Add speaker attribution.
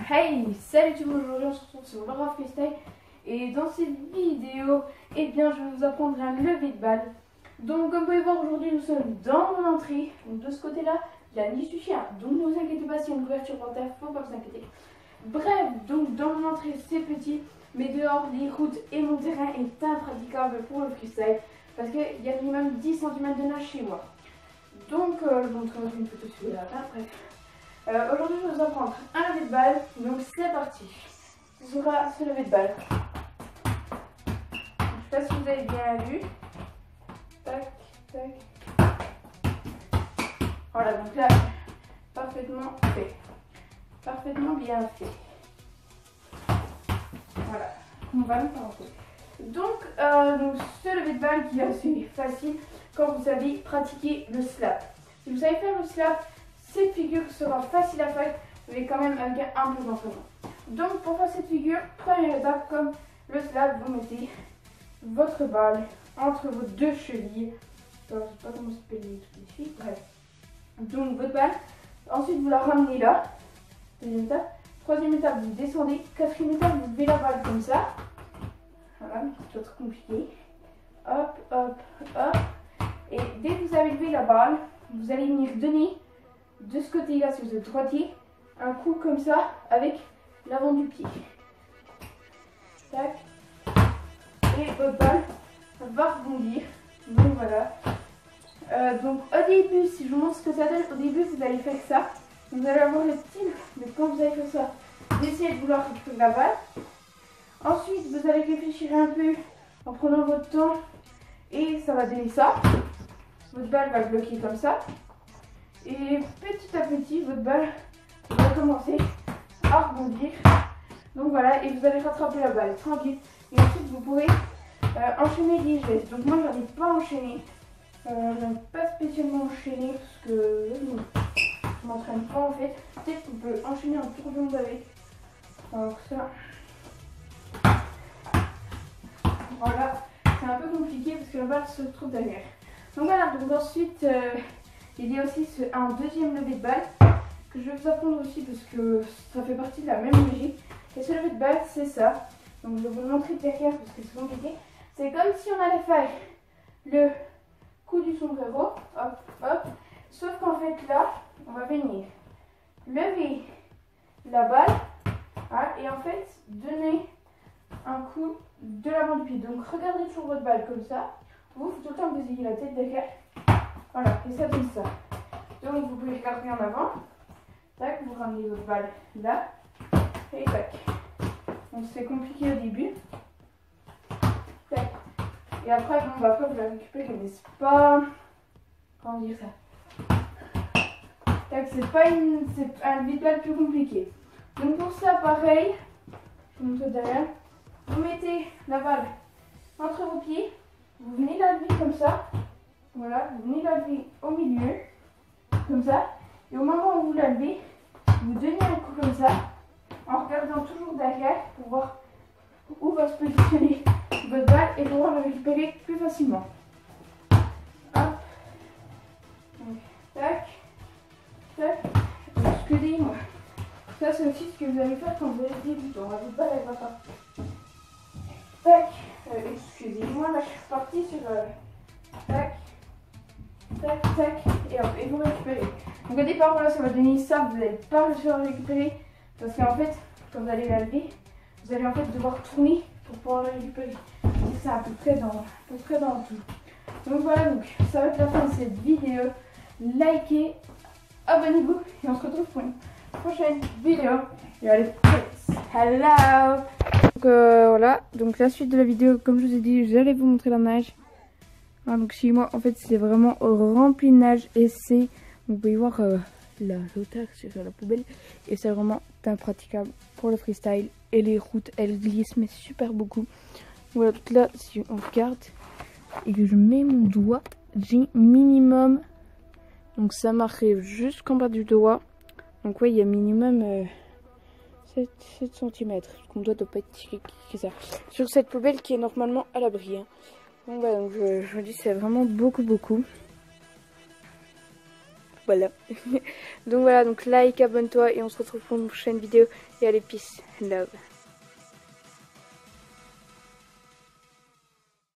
Speaker 1: Hey, salut tout le monde, aujourd'hui on se retrouve sur Laura Freestyle et dans cette vidéo, eh bien je vais vous apprendre un lever de balle. Donc comme vous pouvez voir aujourd'hui nous sommes dans mon entrée, donc de ce côté là, il y a la niche du chien, donc ne vous inquiétez pas, s'il y a une couverture par terre, faut pas vous inquiéter. Bref, donc dans mon entrée c'est petit, mais dehors les routes et mon terrain est impraticable pour le freestyle parce qu'il y a minimum 10 cm de nage chez moi. Donc je vous montrerai une photo sur la bref. Aujourd'hui, je vais vous apprendre un lever de balle, donc c'est parti. Ce sera ce lever de balle. Je ne sais pas si vous avez bien vu. Tac, tac. Voilà, donc là, parfaitement fait. Parfaitement bien fait. Voilà, on va le faire. Donc ce lever de balle qui est assez facile quand vous savez pratiquer le slap. Si vous savez faire le slap, cette figure sera facile à faire, mais quand même avec un peu d'entraînement. Donc pour faire cette figure, première étape, comme le slap, vous mettez votre balle entre vos deux chevilles. Alors, je sais pas comment s'appelle les filles, bref. Donc votre balle, ensuite vous la ramenez là. Deuxième étape. Troisième étape, vous descendez. Quatrième étape, vous levez la balle comme ça. Voilà, c'est pas trop compliqué. Hop, hop, hop. Et dès que vous avez levé la balle, vous allez venir donner de ce côté-là, si vous êtes droitier, un coup comme ça avec l'avant du pied. Tac. Et votre balle va rebondir. Donc voilà. Donc au début, si je vous montre ce que ça donne, au début vous allez faire ça. Vous allez avoir le style, mais quand vous allez faire ça, vous essayez de vouloir récupérer la balle. Ensuite, vous allez réfléchir un peu en prenant votre temps et ça va donner ça. Votre balle va bloquer comme ça. Et petit à petit, votre balle va commencer à rebondir. Donc voilà, et vous allez rattraper la balle tranquille. Et ensuite, vous pourrez enchaîner les gestes. Donc moi, je n'en ai pas enchaîné. Je n'ai pas spécialement enchaîné parce que je m'entraîne pas en fait. Peut-être qu'on peut enchaîner un tour de monde avec. Alors ça, voilà, c'est un peu compliqué parce que la balle se trouve derrière. Donc voilà, donc ensuite... il y a aussi un deuxième lever de balle que je vais vous apprendre aussi parce que ça fait partie de la même logique. Et ce lever de balle, c'est ça. Donc je vais vous le montrer derrière parce que c'est compliqué. C'est comme si on allait faire le coup du sombrero. Hop, hop. Sauf qu'en fait là, on va venir lever la balle et en fait donner un coup de l'avant du pied. Donc regardez toujours votre balle comme ça. Vous, faut tout le temps que vous ayez la tête derrière. Voilà, et ça donne ça. Donc vous pouvez regarder en avant. Tac, vous ramenez votre balle là. Et tac. Donc c'est compliqué au début. Tac. Et après, bon, après vous la récupérez, mais c'est pas... Comment dire ça? Tac, c'est pas une... C'est un lever de balle plus compliqué. Donc pour ça, pareil. Je vous montre derrière. Vous mettez la balle entre vos pieds. Vous venez la lever comme ça. Voilà, vous venez la lever au milieu, comme ça. Et au moment où vous la levez, vous donnez un coup comme ça, en regardant toujours derrière pour voir où va se positionner votre balle et pouvoir la récupérer plus facilement. Hop. Donc, tac, tac. Excusez-moi. Ça, c'est aussi ce que vous allez faire quand vous êtes débutant. Votre balle, elle va pas. Tac. Excusez-moi, là, je suis partie sur... tac. Tac, tac, et hop, et vous récupérez. Donc au départ, voilà, ça va donner ça, vous n'allez pas réussir à le récupérer, parce qu'en fait, quand vous allez la lever, vous allez en fait devoir tourner pour pouvoir la récupérer. Et c'est à peu près dans tout. Donc voilà, donc ça va être la fin de cette vidéo. Likez, abonnez-vous, et on se retrouve pour une prochaine vidéo. Et allez, hello. Donc voilà, donc la suite de la vidéo, comme je vous ai dit, j'allais vous montrer la nage. Ah, donc chez moi en fait c'est vraiment rempli de nage et c'est, vous pouvez voir la lota sur la poubelle et c'est vraiment impraticable pour le freestyle et les routes elles glissent mais super beaucoup. Voilà, donc là si on regarde et que je mets mon doigt, j'ai minimum, donc ça m'arrive jusqu'en bas du doigt, donc ouais il y a minimum 7 cm, mon doigt doit pas être tiré ça sur cette poubelle qui est normalement à l'abri hein. Donc voilà, donc je me dis c'est vraiment beaucoup. Voilà. Donc voilà, donc like, abonne-toi et on se retrouve pour une prochaine vidéo. Et allez, peace, love.